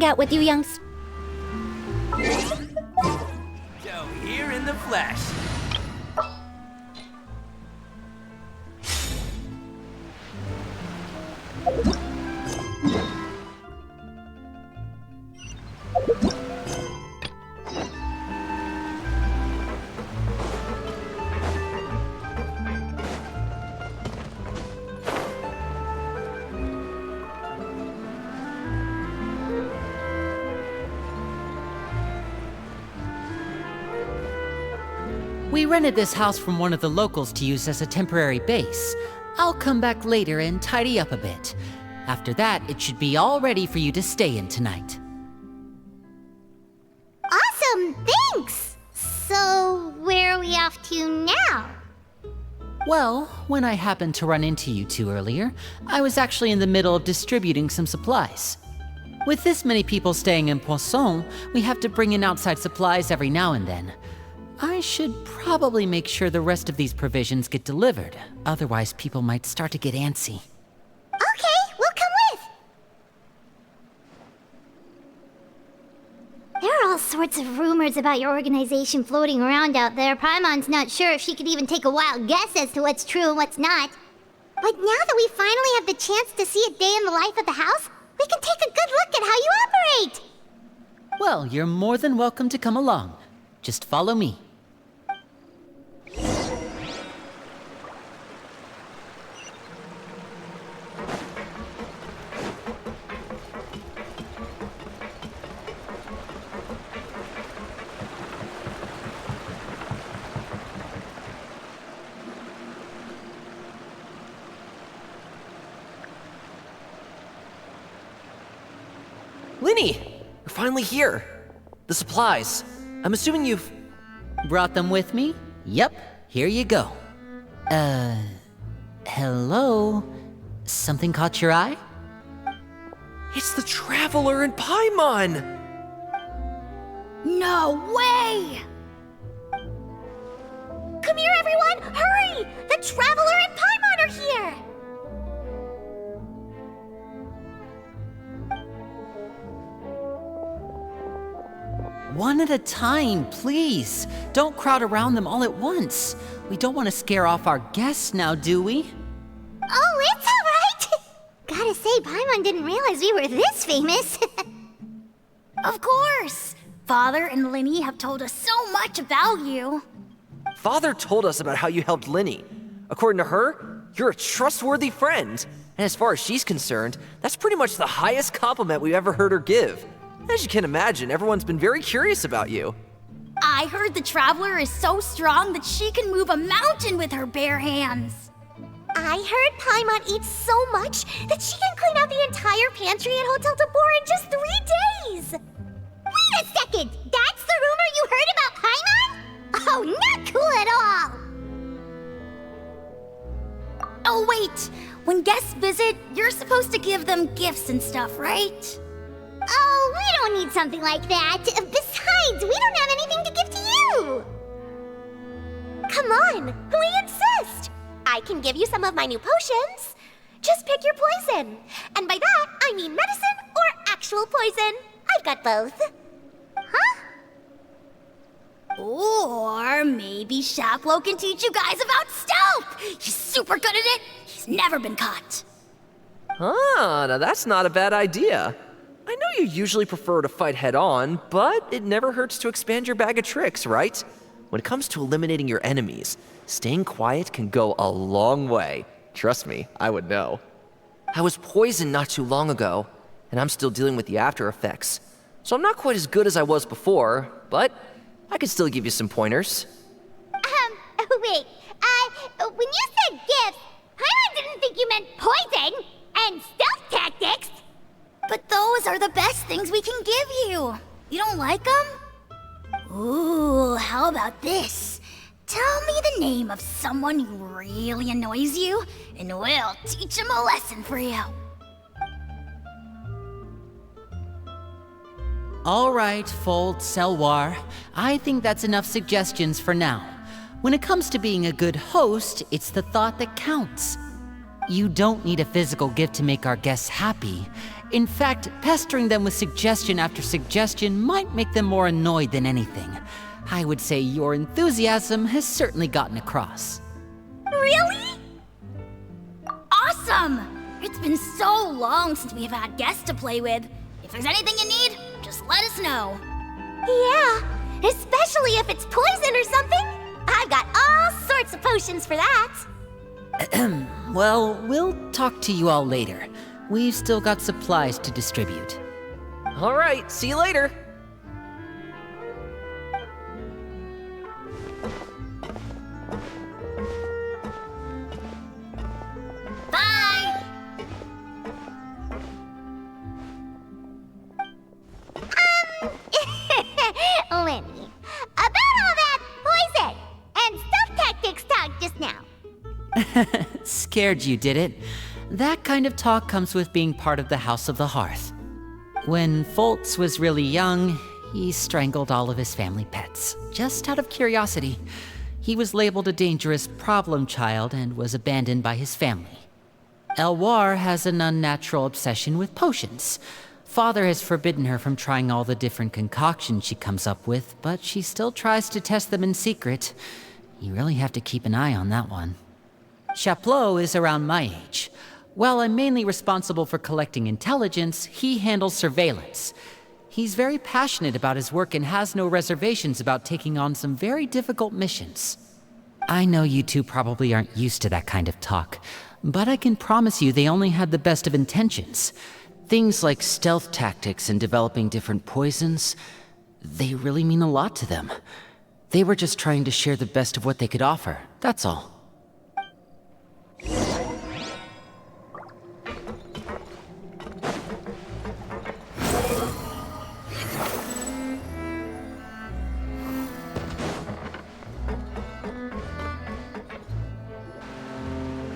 hang out with you, youngs. Joe here in the flesh. We rented this house from one of the locals to use as a temporary base. I'll come back later and tidy up a bit. After that, it should be all ready for you to stay in tonight. Awesome, thanks! So, where are we off to now? Well, when I happened to run into you two earlier, I was actually in the middle of distributing some supplies. With this many people staying in Poisson, we have to bring in outside supplies every now and then. I should probably make sure the rest of these provisions get delivered, otherwise people might start to get antsy. Okay, we'll come with! There are all sorts of rumors about your organization floating around out there. Paimon's not sure if she could even take a wild guess as to what's true and what's not. But now that we finally have the chance to see a day in the life of the house, we can take a good look at how you operate! Well, you're more than welcome to come along. Just follow me. Linny, you're finally here. The supplies. I'm assuming you've... Brought them with me? Yep, here you go. Hello? Something caught your eye? It's the Traveler and Paimon! No way! Come here, everyone! Hurry! The Traveler and Paimon are here! One at a time, please. Don't crowd around them all at once. We don't want to scare off our guests now, do we? Oh, it's all right! Gotta say, Paimon didn't realize we were this famous. Of course! Father and Linny have told us so much about you. Father told us about how you helped Linny. According to her, you're a trustworthy friend. And as far as she's concerned, that's pretty much the highest compliment we've ever heard her give. As you can imagine, everyone's been very curious about you. I heard the Traveler is so strong that she can move a mountain with her bare hands. I heard Paimon eats so much that she can clean out the entire pantry at Hotel de Boer in just 3 days! Wait a second! That's the rumor you heard about Paimon? Oh, not cool at all! Oh wait, when guests visit, you're supposed to give them gifts and stuff, right? Oh, we don't need something like that. Besides, we don't have anything to give to you! Come on, we insist! I can give you some of my new potions. Just pick your poison. And by that, I mean medicine or actual poison. I've got both. Huh? Or maybe Shaplo can teach you guys about stealth! He's super good at it! He's never been caught. Ah, now that's not a bad idea. I know you usually prefer to fight head-on, but it never hurts to expand your bag of tricks, right? When it comes to eliminating your enemies, staying quiet can go a long way. Trust me, I would know. I was poisoned not too long ago, and I'm still dealing with the after effects. So I'm not quite as good as I was before, but I could still give you some pointers. Wait, when you said gifts, Paimon didn't think you meant poison and stealth tactics. But those are the best things we can give you. You don't like them? Ooh, how about this? Tell me the name of someone who really annoys you, and we'll teach him a lesson for you. All right, Fold, Selwar. I think that's enough suggestions for now. When it comes to being a good host, it's the thought that counts. You don't need a physical gift to make our guests happy. In fact, pestering them with suggestion after suggestion might make them more annoyed than anything. I would say your enthusiasm has certainly gotten across. Really? Awesome! It's been so long since we've had guests to play with. If there's anything you need, just let us know. Yeah, especially if it's poison or something. I've got all sorts of potions for that. Well, we'll talk to you all later. We've still got supplies to distribute. All right, see you later. Bye! Lenny, about all that poison and stuff tactics talk just now. Scared you, did it? That kind of talk comes with being part of the House of the Hearth. When Foltz was really young, he strangled all of his family pets, just out of curiosity. He was labeled a dangerous problem child and was abandoned by his family. Elwar has an unnatural obsession with potions. Father has forbidden her from trying all the different concoctions she comes up with, but she still tries to test them in secret. You really have to keep an eye on that one. Chaplot is around my age. While I'm mainly responsible for collecting intelligence, he handles surveillance. He's very passionate about his work and has no reservations about taking on some very difficult missions. I know you two probably aren't used to that kind of talk, but I can promise you they only had the best of intentions. Things like stealth tactics and developing different poisons, they really mean a lot to them. They were just trying to share the best of what they could offer, that's all.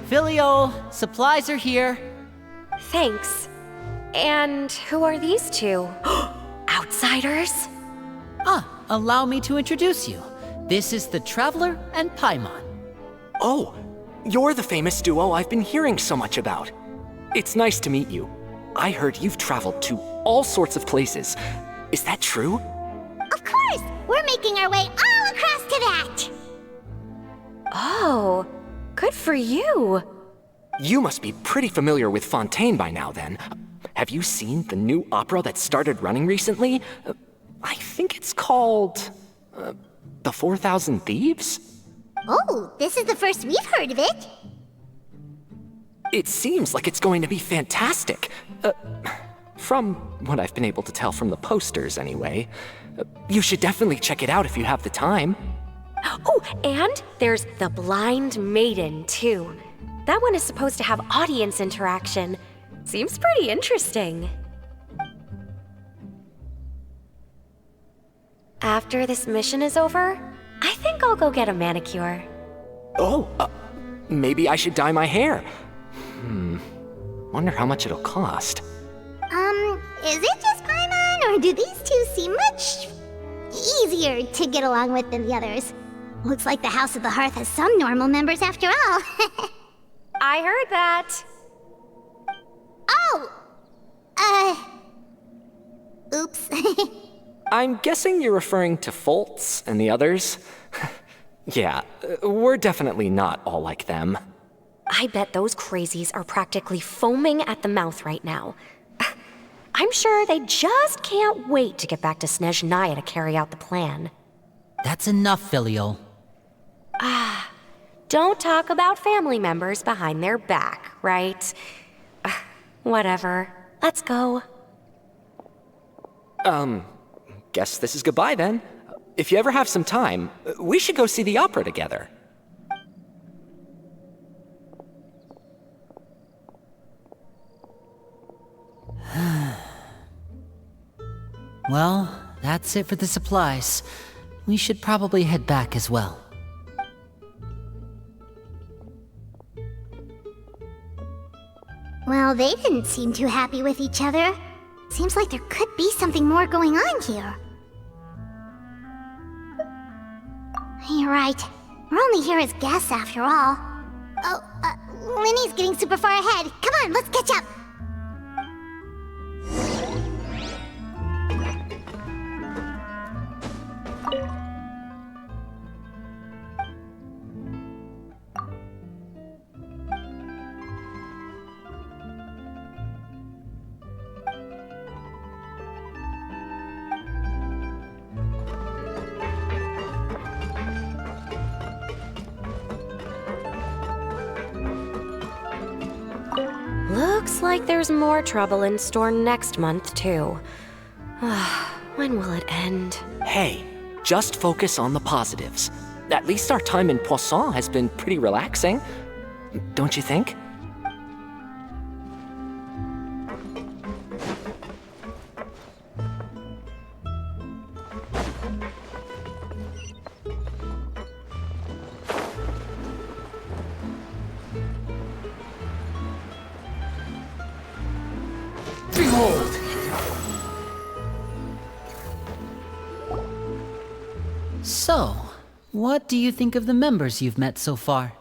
Filial, supplies are here. Thanks. And who are these two? Outsiders? Allow me to introduce you. This is the Traveler and Paimon. Oh, you're the famous duo I've been hearing so much about. It's nice to meet you. I heard you've traveled to all sorts of places. Is that true? Of course, we're making our way all across to that. Oh, good for you. You must be pretty familiar with Fontaine by now, then. Have you seen the new opera that started running recently? I think it's called... The 4,000 Thieves? Oh, this is the first we've heard of it. It seems like it's going to be fantastic. From what I've been able to tell from the posters, anyway. You should definitely check it out if you have the time. Oh, and there's The Blind Maiden, too. That one is supposed to have audience interaction. Seems pretty interesting. After this mission is over, I think I'll go get a manicure. Oh, maybe I should dye my hair. Wonder how much it'll cost. Is it just Paimon, or do these two seem much easier to get along with than the others? Looks like the House of the Hearth has some normal members after all. I heard that. Oops. I'm guessing you're referring to Foltz and the others? Yeah, we're definitely not all like them. I bet those crazies are practically foaming at the mouth right now. I'm sure they just can't wait to get back to Snezhnaya to carry out the plan. That's enough, Filial. Don't talk about family members behind their back, right? Whatever. Let's go. Guess this is goodbye then. If you ever have some time, we should go see the opera together. Well, that's it for the supplies. We should probably head back as well. Well, they didn't seem too happy with each other. Seems like there could be something more going on here. You're right. We're only here as guests after all. Oh, Linny's getting super far ahead. Come on, let's catch up. Looks like there's more trouble in store next month, too. When will it end? Hey, just focus on the positives. At least our time in Poisson has been pretty relaxing. Don't you think? Behold! So, what do you think of the members you've met so far?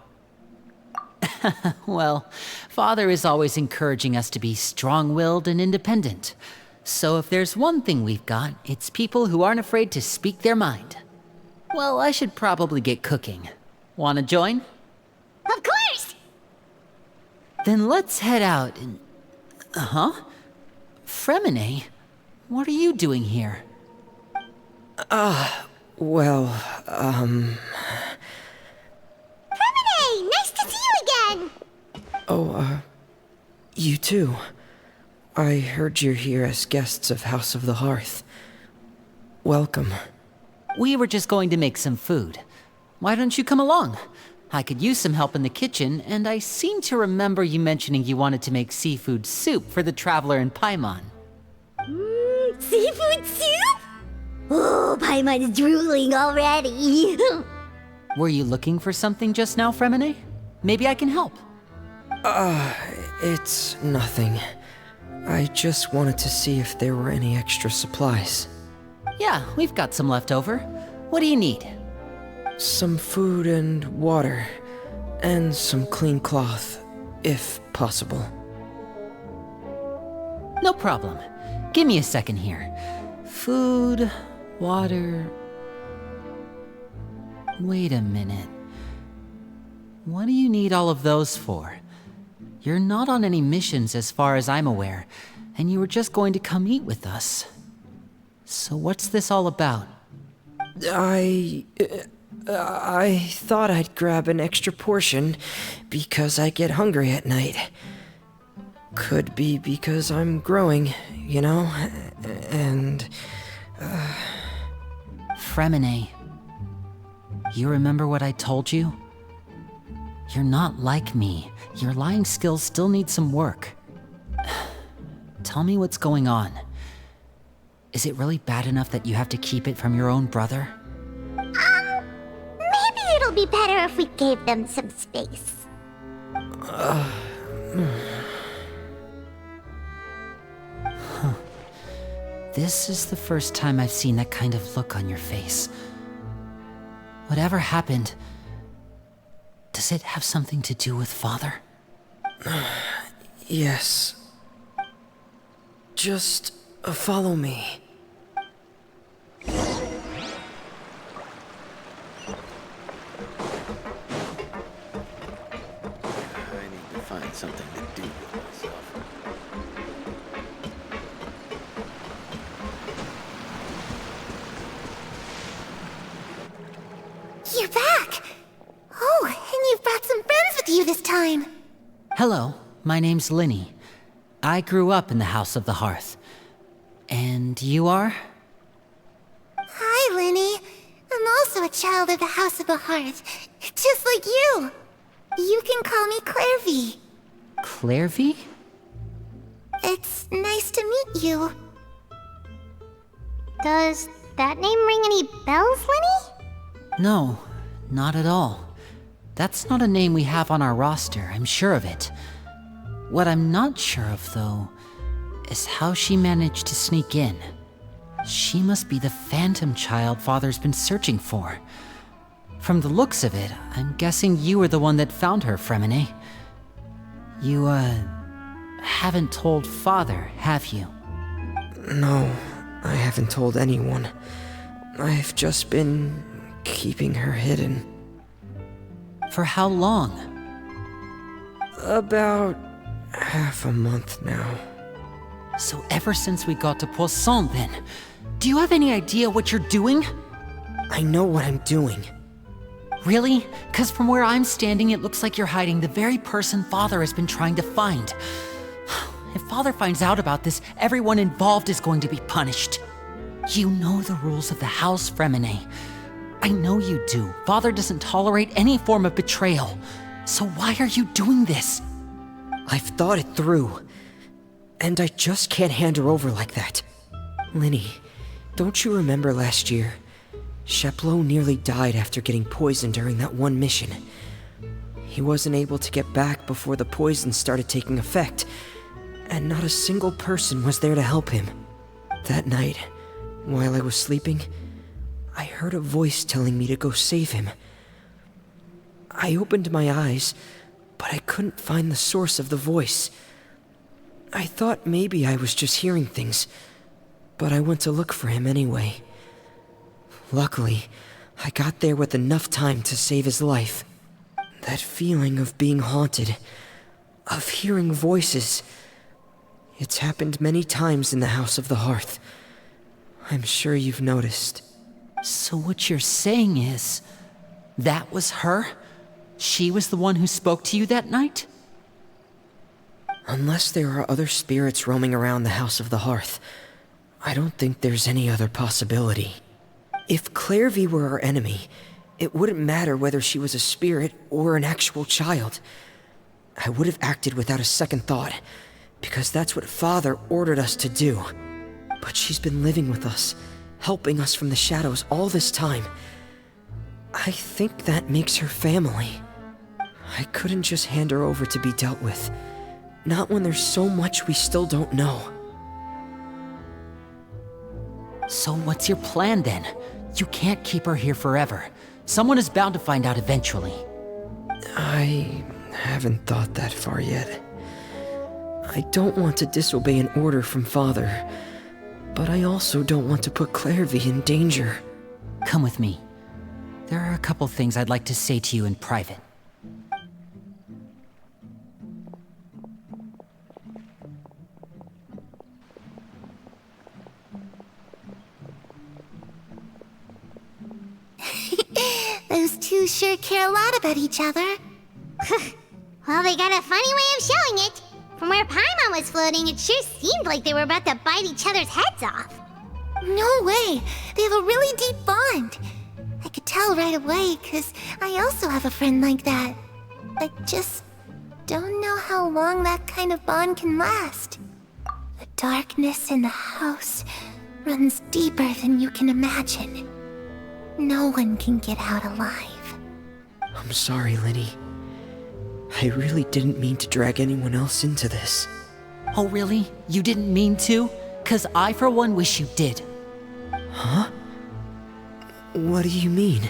Well, Father is always encouraging us to be strong-willed and independent. So if there's one thing we've got, it's people who aren't afraid to speak their mind. Well, I should probably get cooking. Wanna join? Of course! Then let's head out and... Huh? Fremine? What are you doing here? Well, Fremine, nice to see you again! you too. I heard you're here as guests of House of the Hearth. Welcome. We were just going to make some food. Why don't you come along? I could use some help in the kitchen, and I seem to remember you mentioning you wanted to make seafood soup for the traveler in Paimon. Seafood soup? Oh, Paimon's drooling already. Were you looking for something just now, Fremine? Maybe I can help. It's nothing. I just wanted to see if there were any extra supplies. Yeah, we've got some left over. What do you need? Some food and water, and some clean cloth, if possible. No problem. Give me a second here. Food, water... Wait a minute. What do you need all of those for? You're not on any missions as far as I'm aware, and you were just going to come eat with us. So what's this all about? I thought I'd grab an extra portion because I get hungry at night. Could be because I'm growing, you know, and... Fremine, you remember what I told you? You're not like me. Your lying skills still need some work. Tell me what's going on. Is it really bad enough that you have to keep it from your own brother? Maybe it'll be better if we gave them some space. This is the first time I've seen that kind of look on your face. Whatever happened, does it have something to do with Father? Yes. Just follow me. I need to find something to do with myself. You're back! Oh, and you've brought some friends with you this time. Hello, my name's Linny. I grew up in the House of the Hearth. And you are? Hi, Linny. I'm also a child of the House of the Hearth, just like you. You can call me Clairvy. Clairvy? It's nice to meet you. Does that name ring any bells, Linny? No, not at all. That's not a name we have on our roster, I'm sure of it. What I'm not sure of, though, is how she managed to sneak in. She must be the phantom child Father's been searching for. From the looks of it, I'm guessing you were the one that found her, Fremine. You, haven't told Father, have you? No, I haven't told anyone. I've just been keeping her hidden. For how long? About half a month now. So ever since we got to Poisson, then. Do you have any idea what you're doing? I know what I'm doing. Really? 'Cause from where I'm standing, it looks like you're hiding the very person Father has been trying to find. If Father finds out about this, everyone involved is going to be punished. You know the rules of the house, Fremine. I know you do. Father doesn't tolerate any form of betrayal. So why are you doing this? I've thought it through. And I just can't hand her over like that. Linny, don't you remember last year? Sheplo nearly died after getting poisoned during that one mission. He wasn't able to get back before the poison started taking effect, and not a single person was there to help him. That night, while I was sleeping, I heard a voice telling me to go save him. I opened my eyes, but I couldn't find the source of the voice. I thought maybe I was just hearing things, but I went to look for him anyway. Luckily, I got there with enough time to save his life. That feeling of being haunted, of hearing voices, it's happened many times in the House of the Hearth. I'm sure you've noticed. So what you're saying is, that was her? She was the one who spoke to you that night? Unless there are other spirits roaming around the House of the Hearth, I don't think there's any other possibility. If Clairvy were our enemy, it wouldn't matter whether she was a spirit or an actual child. I would have acted without a second thought, because that's what Father ordered us to do. But she's been living with us, helping us from the shadows all this time. I think that makes her family. I couldn't just hand her over to be dealt with. Not when there's so much we still don't know. So what's your plan then? You can't keep her here forever. Someone is bound to find out eventually. I haven't thought that far yet. I don't want to disobey an order from Father, but I also don't want to put Clairvy in danger. Come with me. There are a couple things I'd like to say to you in private. Those two sure care a lot about each other. Well, they got a funny way of showing it. From where Paimon was floating, it sure seemed like they were about to bite each other's heads off. No way! They have a really deep bond. I could tell right away, 'cause I also have a friend like that. I just don't know how long that kind of bond can last. The darkness in the house runs deeper than you can imagine. No one can get out alive. I'm sorry, Linny. I really didn't mean to drag anyone else into this. Oh really? You didn't mean to? 'Cause I for one wish you did. Huh? What do you mean?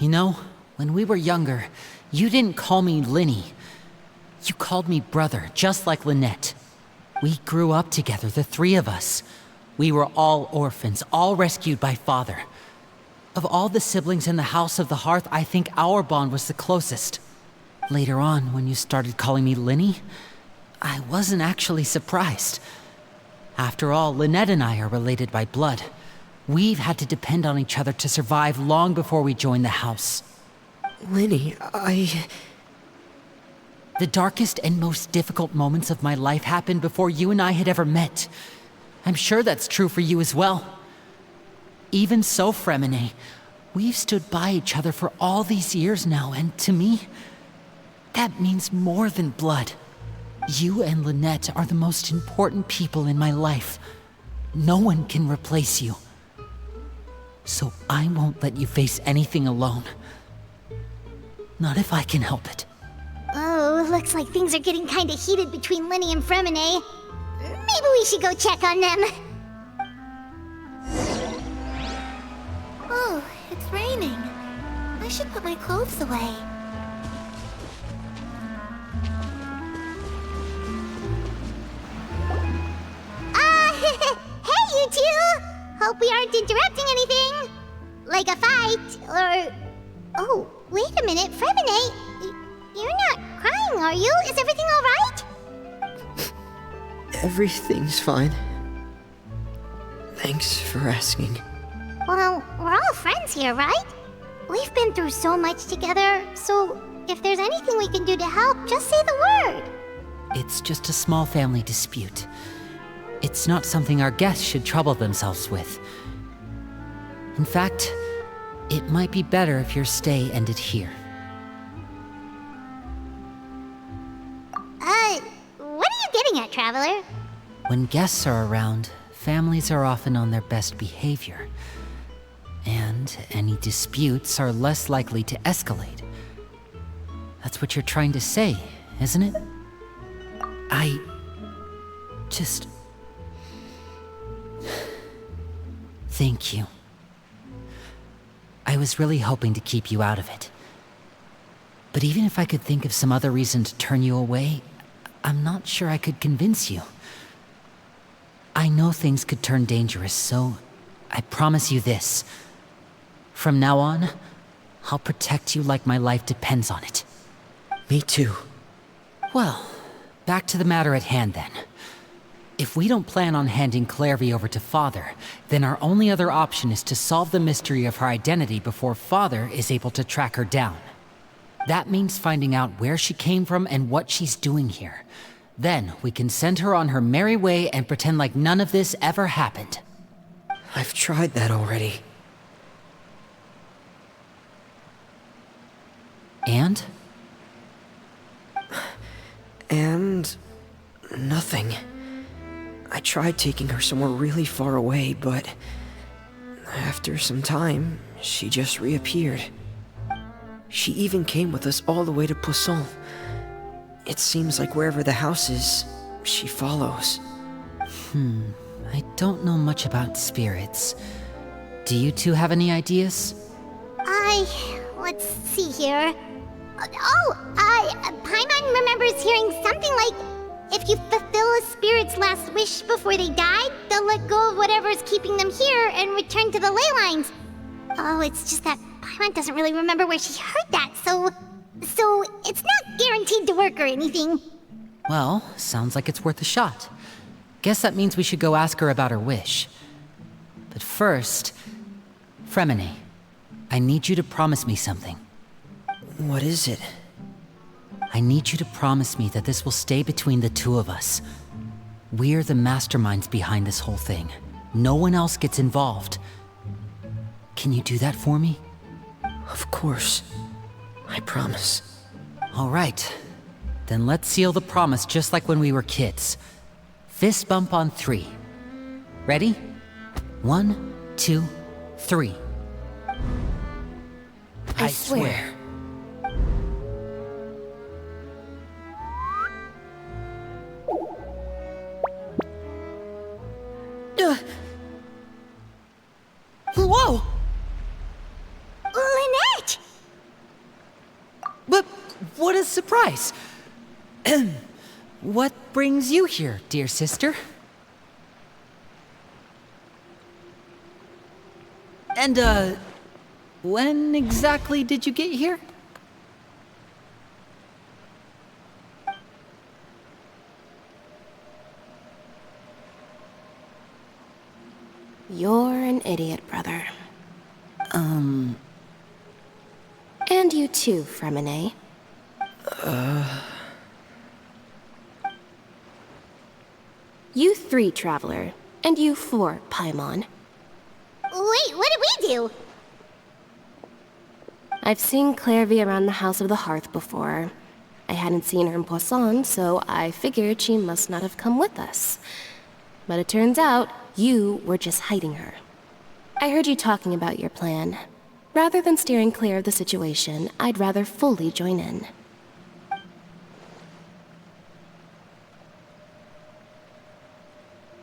You know, when we were younger, you didn't call me Linny. You called me brother, just like Lynette. We grew up together, the three of us. We were all orphans, all rescued by Father. Of all the siblings in the House of the Hearth, I think our bond was the closest. Later on, when you started calling me Linny, I wasn't actually surprised. After all, Lynette and I are related by blood. We've had to depend on each other to survive long before we joined the house. Linny, The darkest and most difficult moments of my life happened before you and I had ever met. I'm sure that's true for you as well. Even so, Fremine, we've stood by each other for all these years now, and to me, that means more than blood. You and Lynette are the most important people in my life. No one can replace you. So I won't let you face anything alone. Not if I can help it. Oh, looks like things are getting kinda heated between Linny and Fremine. Maybe we should go check on them. Oh, it's raining. I should put my clothes away. we aren't interrupting anything. Like a fight, or... Oh, wait a minute, Fremine, you're not crying, are you? Is everything alright? Everything's fine. Thanks for asking. Well, we're all friends here, right? We've been through so much together, so if there's anything we can do to help, just say the word. It's just a small family dispute. It's not something our guests should trouble themselves with. In fact, it might be better if your stay ended here. What are you getting at, Traveler? When guests are around, families are often on their best behavior. And any disputes are less likely to escalate. That's what you're trying to say, isn't it? I... just... Thank you. I was really hoping to keep you out of it. But even if I could think of some other reason to turn you away, I'm not sure I could convince you. I know things could turn dangerous, so I promise you this. From now on, I'll protect you like my life depends on it. Me too. Well, back to the matter at hand then. If we don't plan on handing Clairvy over to Father, then our only other option is to solve the mystery of her identity before Father is able to track her down. That means finding out where she came from and what she's doing here. Then we can send her on her merry way and pretend like none of this ever happened. I've tried that already. And? And... nothing. I tried taking her somewhere really far away, but... after some time, she just reappeared. She even came with us all the way to Poisson. It seems like wherever the house is, she follows. I don't know much about spirits. Do you two have any ideas? Let's see here. Paimon remembers hearing something like, if you fulfill a spirit's last wish before they die, they'll let go of whatever's keeping them here and return to the ley lines. Oh, it's just that Paimon doesn't really remember where she heard that, so it's not guaranteed to work or anything. Well, sounds like it's worth a shot. Guess that means we should go ask her about her wish. But first, Fremine, I need you to promise me something. What is it? I need you to promise me that this will stay between the two of us. We're the masterminds behind this whole thing. No one else gets involved. Can you do that for me? Of course. I promise. All right. Then let's seal the promise just like when we were kids. Fist bump on 3. Ready? 1, 2, 3. I swear. Whoa! Lynette! But what a surprise! What brings you here, dear sister? And, when exactly did you get here? You're an idiot, brother. And you too, Fremine. You 3, Traveler. And you 4, Paimon. Wait, what did we do? I've seen Clairvy around the House of the Hearth before. I hadn't seen her in Poisson, so I figured she must not have come with us. But it turns out, you were just hiding her. I heard you talking about your plan. Rather than steering clear of the situation, I'd rather fully join in.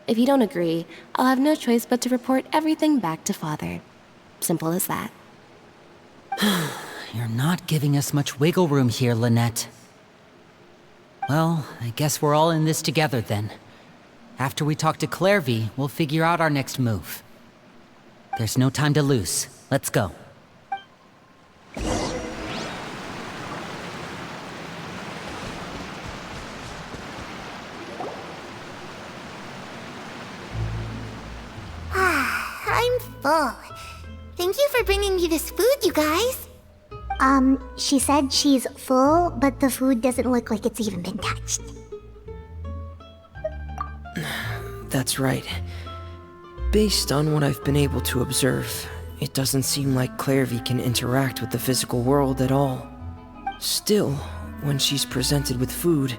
If you don't agree, I'll have no choice but to report everything back to Father. Simple as that. You're not giving us much wiggle room here, Lynette. Well, I guess we're all in this together then. After we talk to Clairvy, we'll figure out our next move. There's no time to lose. Let's go. I'm full. Thank you for bringing me this food, you guys. She said she's full, but the food doesn't look like it's even been touched. That's right. Based on what I've been able to observe, it doesn't seem like Clairvy can interact with the physical world at all. Still, when she's presented with food,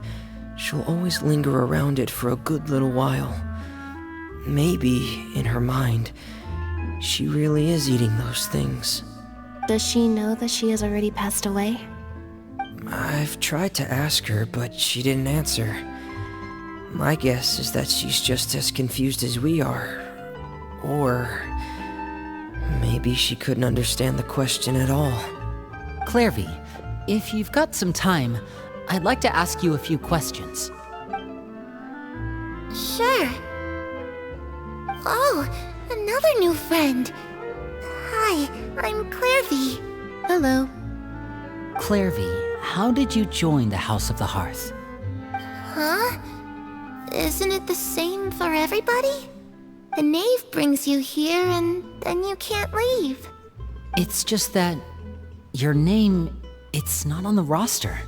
she'll always linger around it for a good little while. Maybe, in her mind, she really is eating those things. Does she know that she has already passed away? I've tried to ask her, but she didn't answer. My guess is that she's just as confused as we are. Or maybe she couldn't understand the question at all. Clairvy, if you've got some time, I'd like to ask you a few questions. Sure. Oh, another new friend. Hi, I'm Clairvy. Hello. Clairvy, how did you join the House of the Hearth? Huh? Isn't it the same for everybody? The knave brings you here and then you can't leave. It's just that your name, it's not on the roster.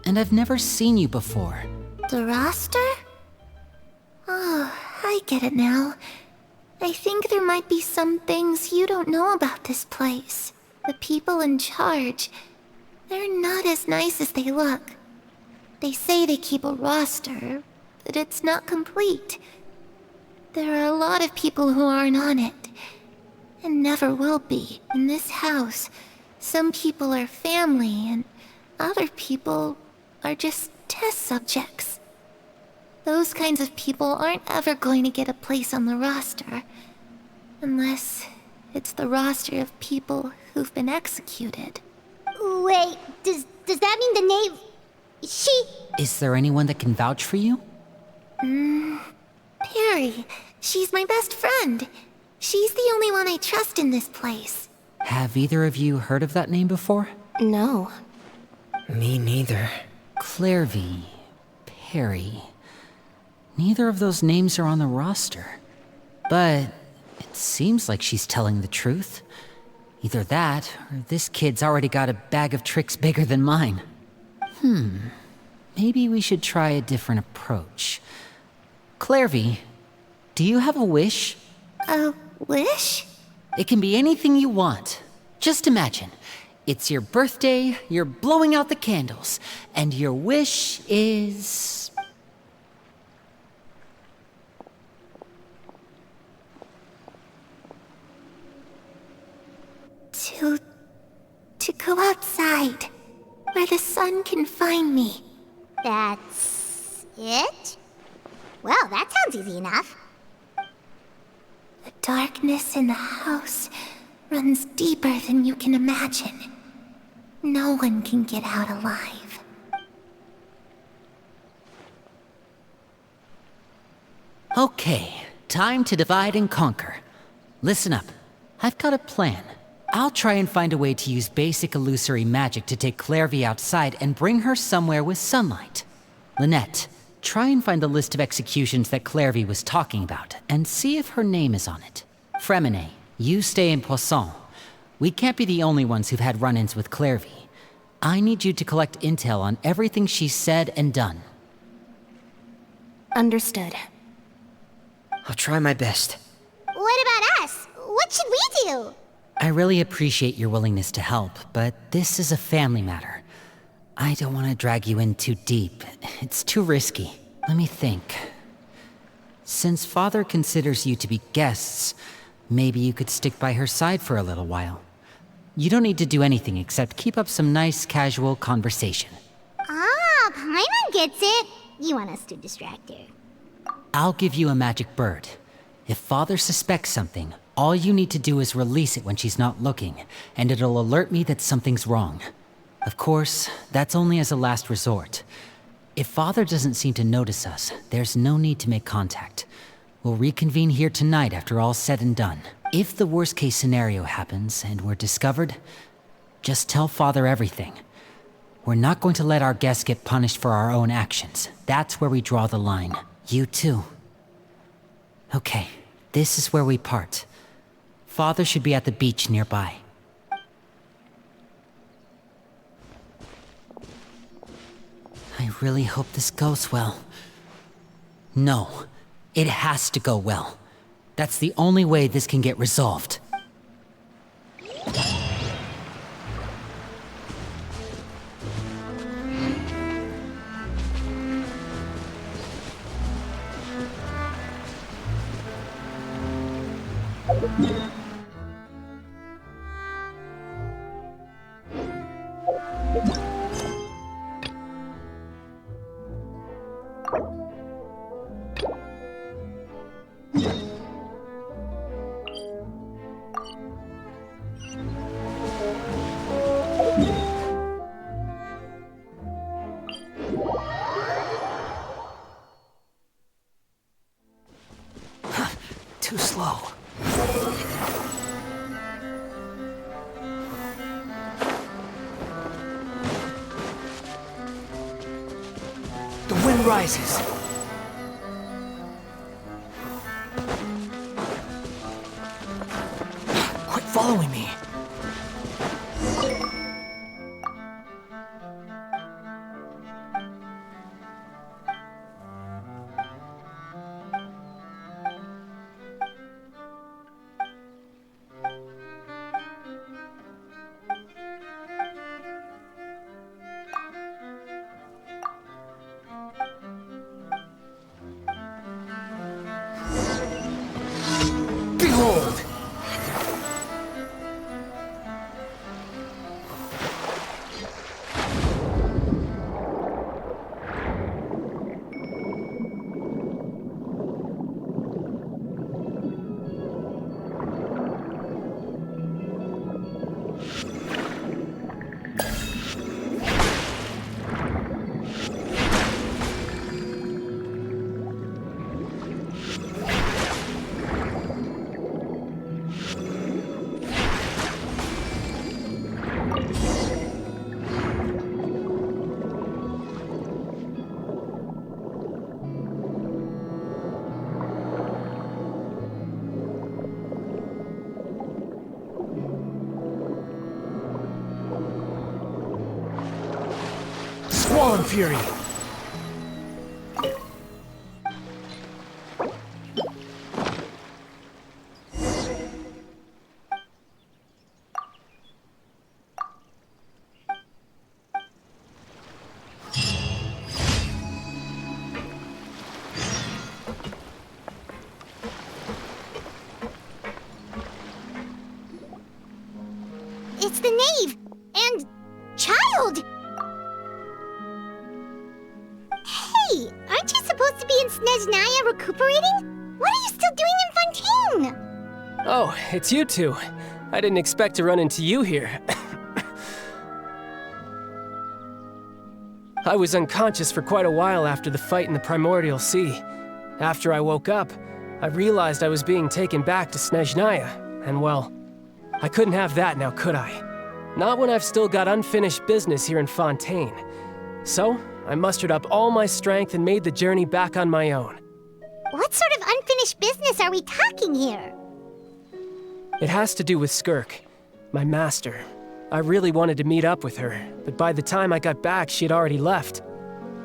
And I've never seen you before. The roster? Oh, I get it now. I think there might be some things you don't know about this place. The people in charge, they're not as nice as they look. They say they keep a roster, but it's not complete. There are a lot of people who aren't on it, and never will be. In this house, some people are family, and other people are just test subjects. Those kinds of people aren't ever going to get a place on the roster, unless it's the roster of people who've been executed. Wait, does that mean the knave... Is there anyone that can vouch for you? Perry. She's my best friend. She's the only one I trust in this place. Have either of you heard of that name before? No. Me neither. Clairvy, Perry. Neither of those names are on the roster. But it seems like she's telling the truth. Either that, or this kid's already got a bag of tricks bigger than mine. Maybe we should try a different approach. Clairvy, do you have a wish? A wish? It can be anything you want. Just imagine. It's your birthday, you're blowing out the candles, and your wish is... To go outside, where the sun can find me. That's it? Well, that sounds easy enough. The darkness in the house runs deeper than you can imagine. No one can get out alive. Okay, time to divide and conquer. Listen up. I've got a plan. I'll try and find a way to use basic illusory magic to take Clairvy outside and bring her somewhere with sunlight. Lynette, try and find the list of executions that Clairvy was talking about, and see if her name is on it. Fremine, you stay in Poisson. We can't be the only ones who've had run-ins with Clairvy. I need you to collect intel on everything she's said and done. Understood. I'll try my best. What about us? What should we do? I really appreciate your willingness to help, but this is a family matter. I don't want to drag you in too deep. It's too risky. Let me think. Since Father considers you to be guests, maybe you could stick by her side for a little while. You don't need to do anything except keep up some nice, casual conversation. Ah, Paimon gets it. You want us to distract her. I'll give you a magic bird. If Father suspects something, all you need to do is release it when she's not looking, and it'll alert me that something's wrong. Of course, that's only as a last resort. If Father doesn't seem to notice us, there's no need to make contact. We'll reconvene here tonight after all's said and done. If the worst case scenario happens and we're discovered, just tell Father everything. We're not going to let our guests get punished for our own actions. That's where we draw the line. You too. Okay, this is where we part. Father should be at the beach nearby. I really hope this goes well. No, it has to go well. That's the only way this can get resolved. Too slow. The wind rises. Quit following me. Behold! Squall and Fury! It's the knave! And... child! Hey, aren't you supposed to be in Snezhnaya recuperating? What are you still doing in Fontaine? Oh, it's you two. I didn't expect to run into you here. I was unconscious for quite a while after the fight in the Primordial Sea. After I woke up, I realized I was being taken back to Snezhnaya, and well, I couldn't have that now, could I? Not when I've still got unfinished business here in Fontaine. So, I mustered up all my strength and made the journey back on my own. What sort of unfinished business are we talking here? It has to do with Skirk, my master. I really wanted to meet up with her, but by the time I got back, she had already left.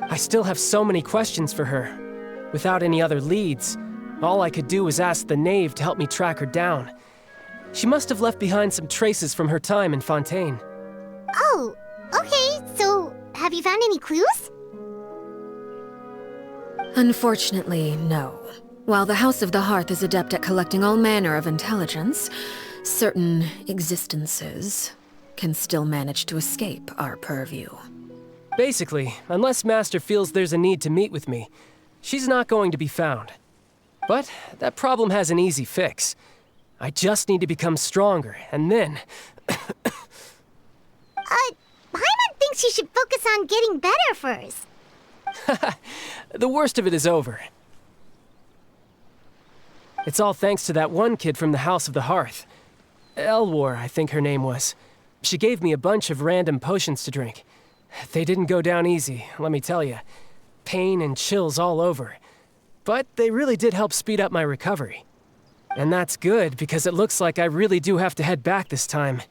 I still have so many questions for her. Without any other leads, all I could do was ask the knave to help me track her down. She must have left behind some traces from her time in Fontaine. Oh, okay, so have you found any clues? Unfortunately, no. While the House of the Hearth is adept at collecting all manner of intelligence, certain existences can still manage to escape our purview. Basically, unless Master feels there's a need to meet with me, she's not going to be found. But that problem has an easy fix. I just need to become stronger, and then... Paimon thinks you should focus on getting better first. The worst of it is over. It's all thanks to that one kid from the House of the Hearth. Elwar, I think her name was. She gave me a bunch of random potions to drink. They didn't go down easy, let me tell you. Pain and chills all over. But they really did help speed up my recovery. And that's good, because it looks like I really do have to head back this time.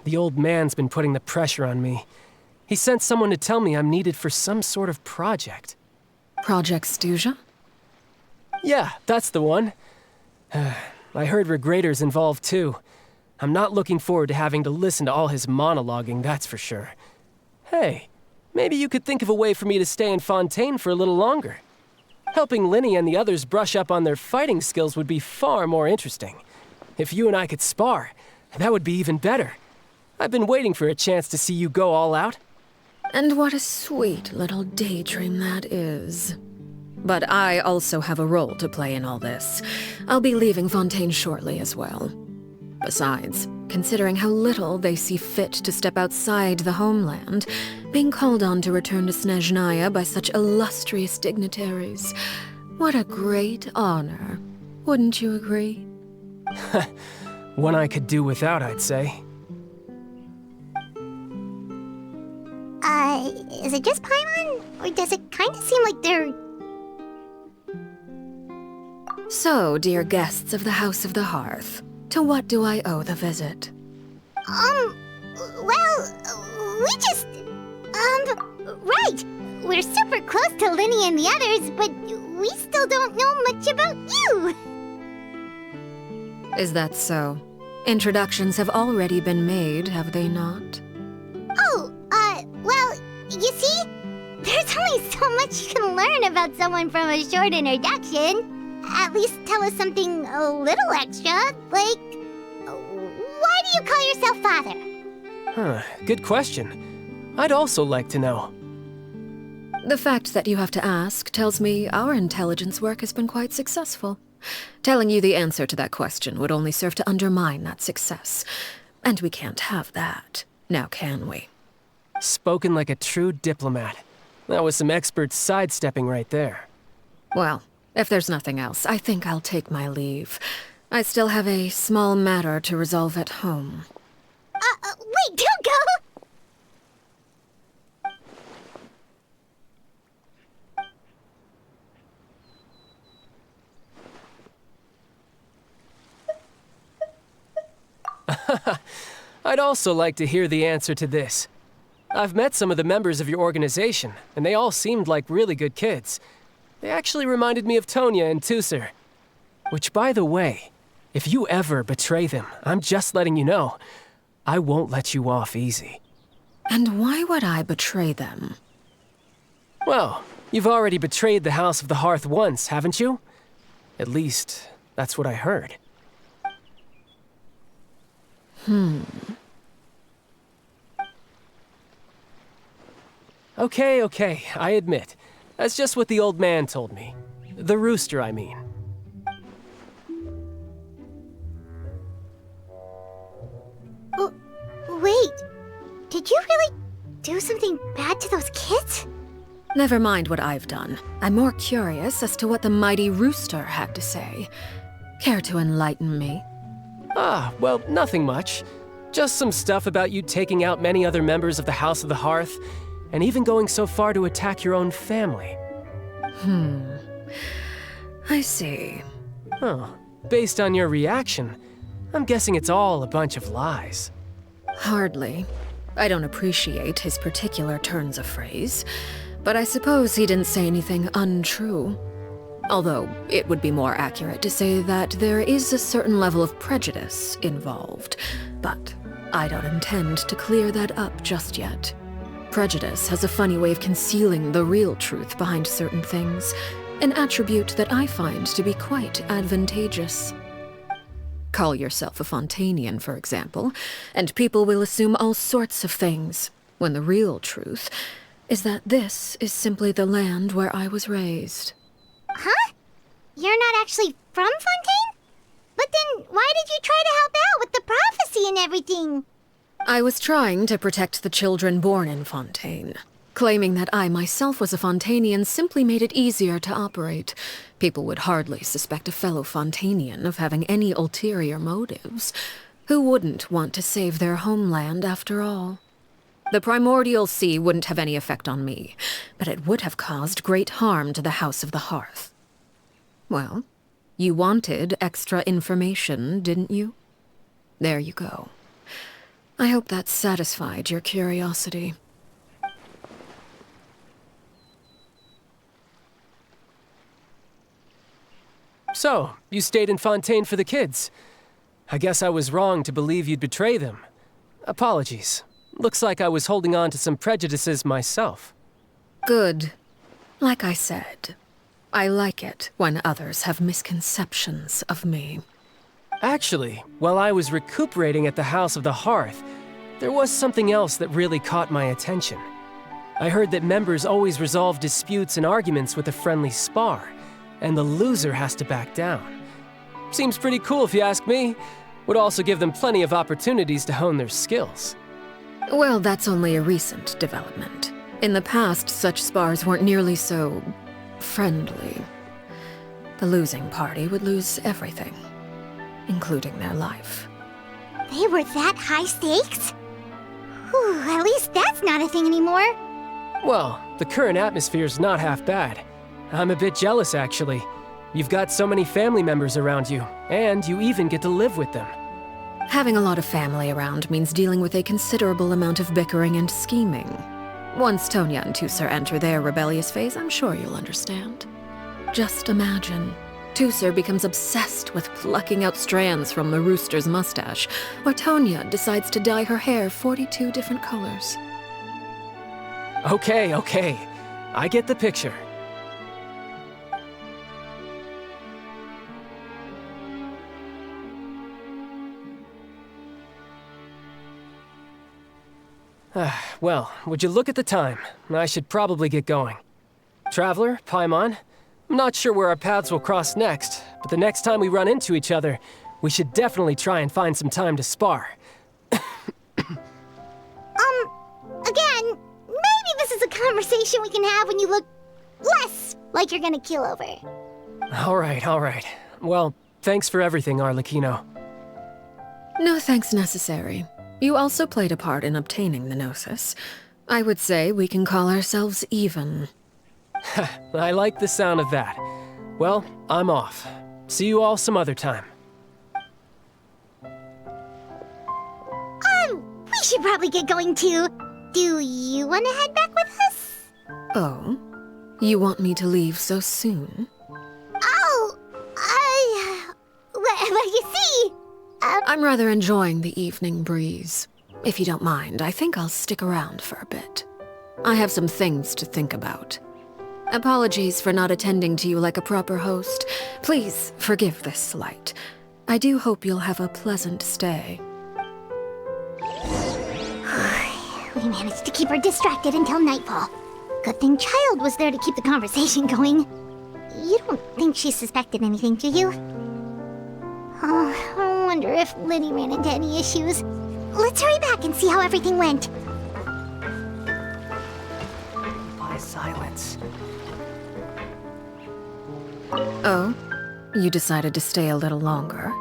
The old man's been putting the pressure on me. He sent someone to tell me I'm needed for some sort of project. Project Stuja? Yeah, that's the one. I heard Regrader's involved too. I'm not looking forward to having to listen to all his monologuing, that's for sure. Hey, maybe you could think of a way for me to stay in Fontaine for a little longer. Helping Linny and the others brush up on their fighting skills would be far more interesting. If you and I could spar, that would be even better. I've been waiting for a chance to see you go all out. And what a sweet little daydream that is. But I also have a role to play in all this. I'll be leaving Fontaine shortly as well. Besides, considering how little they see fit to step outside the homeland, being called on to return to Snezhnaya by such illustrious dignitaries, what a great honor. Wouldn't you agree? One I could do without, I'd say. Is it just Paimon? Or does it kind of seem like they're... So, dear guests of the House of the Hearth, to what do I owe the visit? Well, we just... right! We're super close to Linny and the others, but we still don't know much about you! Is that so? Introductions have already been made, have they not? Oh, well, you see? There's only so much you can learn about someone from a short introduction. At least tell us something a little extra, like... Why do you call yourself father? Huh, good question. I'd also like to know. The fact that you have to ask tells me our intelligence work has been quite successful. Telling you the answer to that question would only serve to undermine that success. And we can't have that, now can we? Spoken like a true diplomat. That was some expert sidestepping right there. Well, if there's nothing else, I think I'll take my leave. I still have a small matter to resolve at home. Wait, don't go! I'd also like to hear the answer to this. I've met some of the members of your organization, and they all seemed like really good kids. They actually reminded me of Tonya and Tusser. Which, by the way, if you ever betray them, I'm just letting you know, I won't let you off easy. And why would I betray them? Well, you've already betrayed the House of the Hearth once, haven't you? At least, that's what I heard. Okay, I admit. That's just what the old man told me. The rooster, I mean. Wait, did you really do something bad to those kids? Never mind what I've done. I'm more curious as to what the mighty rooster had to say. Care to enlighten me? Well, nothing much. Just some stuff about you taking out many other members of the House of the Hearth, and even going so far to attack your own family. I see. Oh, based on your reaction, I'm guessing it's all a bunch of lies. Hardly. I don't appreciate his particular turns of phrase, but I suppose he didn't say anything untrue. Although, it would be more accurate to say that there is a certain level of prejudice involved, but I don't intend to clear that up just yet. Prejudice has a funny way of concealing the real truth behind certain things, an attribute that I find to be quite advantageous. Call yourself a Fontainian, for example, and people will assume all sorts of things, when the real truth is that this is simply the land where I was raised. Huh? You're not actually from Fontaine? But then why did you try to help out with the prophecy and everything? I was trying to protect the children born in Fontaine. Claiming that I myself was a Fontanian simply made it easier to operate. People would hardly suspect a fellow Fontanian of having any ulterior motives. Who wouldn't want to save their homeland after all? The primordial sea wouldn't have any effect on me, but it would have caused great harm to the House of the Hearth. Well, you wanted extra information, didn't you? There you go. I hope that satisfied your curiosity. So, you stayed in Fontaine for the kids. I guess I was wrong to believe you'd betray them. Apologies. Looks like I was holding on to some prejudices myself. Good. Like I said, I like it when others have misconceptions of me. Actually, while I was recuperating at the House of the Hearth, there was something else that really caught my attention. I heard that members always resolve disputes and arguments with a friendly spar, and the loser has to back down. Seems pretty cool if you ask me. Would also give them plenty of opportunities to hone their skills. Well, that's only a recent development. In the past, such spars weren't nearly so friendly. The losing party would lose everything, including their life. They were that high stakes? Whew, at least that's not a thing anymore. Well, the current atmosphere's not half bad. I'm a bit jealous, actually. You've got so many family members around you, and you even get to live with them. Having a lot of family around means dealing with a considerable amount of bickering and scheming. Once Tonya and Tusser enter their rebellious phase, I'm sure you'll understand. Just imagine. Tusser becomes obsessed with plucking out strands from the rooster's mustache, or Tonya decides to dye her hair 42 different colors. Okay. I get the picture. Well, would you look at the time? I should probably get going. Traveler, Paimon, I'm not sure where our paths will cross next, but the next time we run into each other, we should definitely try and find some time to spar. Again, maybe this is a conversation we can have when you look less like you're gonna keel over. All right. Well, thanks for everything, Arlecchino. No thanks necessary. You also played a part in obtaining the Gnosis. I would say we can call ourselves even. I like the sound of that. Well, I'm off. See you all some other time. We should probably get going too. Do you want to head back with us? Oh? You want me to leave so soon? Well, you see, I'm rather enjoying the evening breeze. If you don't mind, I think I'll stick around for a bit. I have some things to think about. Apologies for not attending to you like a proper host. Please forgive this slight. I do hope you'll have a pleasant stay. We managed to keep her distracted until nightfall. Good thing Child was there to keep the conversation going. You don't think she suspected anything, do you? Oh, I wonder if Liddy ran into any issues. Let's hurry back and see how everything went. By silence. Oh? You decided to stay a little longer?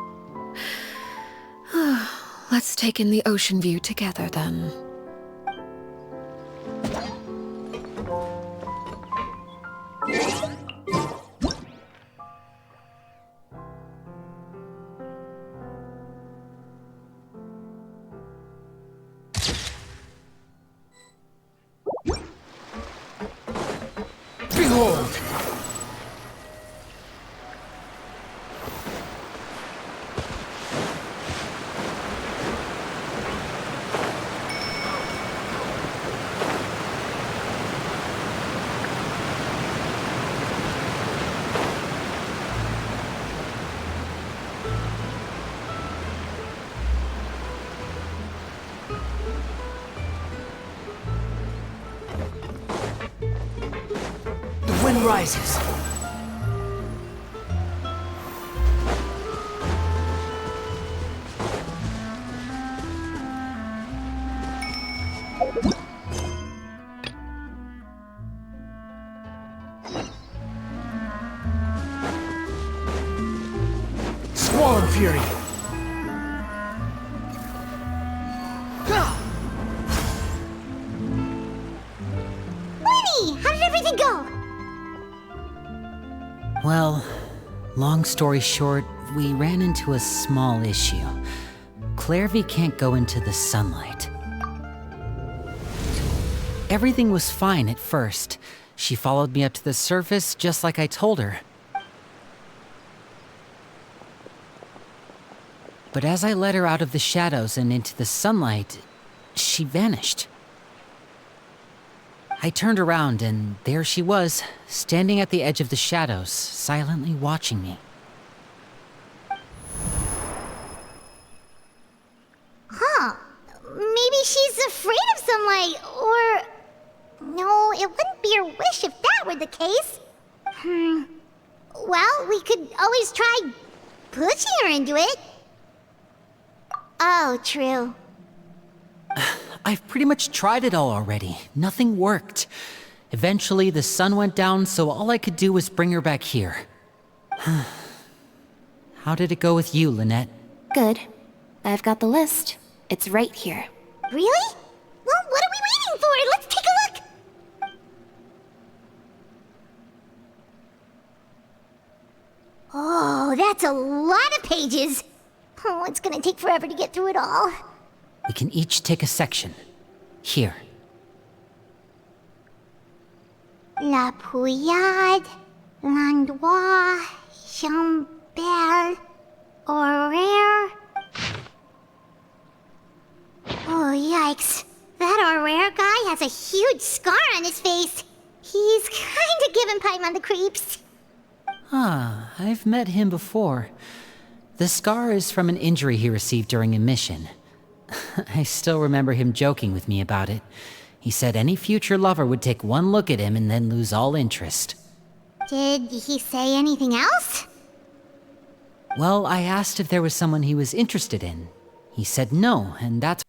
Let's take in the ocean view together, then. Behold! The wind rises. fury. Winnie, how did everything go? Well, long story short, we ran into a small issue. Clairvy can't go into the sunlight. Everything was fine at first. She followed me up to the surface just like I told her. But as I led her out of the shadows and into the sunlight, she vanished. I turned around and there she was, standing at the edge of the shadows, silently watching me. Huh. Maybe she's afraid of sunlight, or... No, it wouldn't be her wish if that were the case. Well, we could always try pushing her into it. Oh, true. I've pretty much tried it all already. Nothing worked. Eventually, the sun went down, so all I could do was bring her back here. How did it go with you, Lynette? Good. I've got the list. It's right here. Really? Well, what are we waiting for? Let's take a look! Oh, that's a lot of pages. Oh, it's gonna take forever to get through it all. We can each take a section. Here. La Pouillade, L'Endroit, Chambel, Horaire. Oh, yikes. That Horaire guy has a huge scar on his face. He's kinda giving Paimon the creeps. Ah, I've met him before. The scar is from an injury he received during a mission. I still remember him joking with me about it. He said any future lover would take one look at him and then lose all interest. Did he say anything else? Well, I asked if there was someone he was interested in. He said no, and that's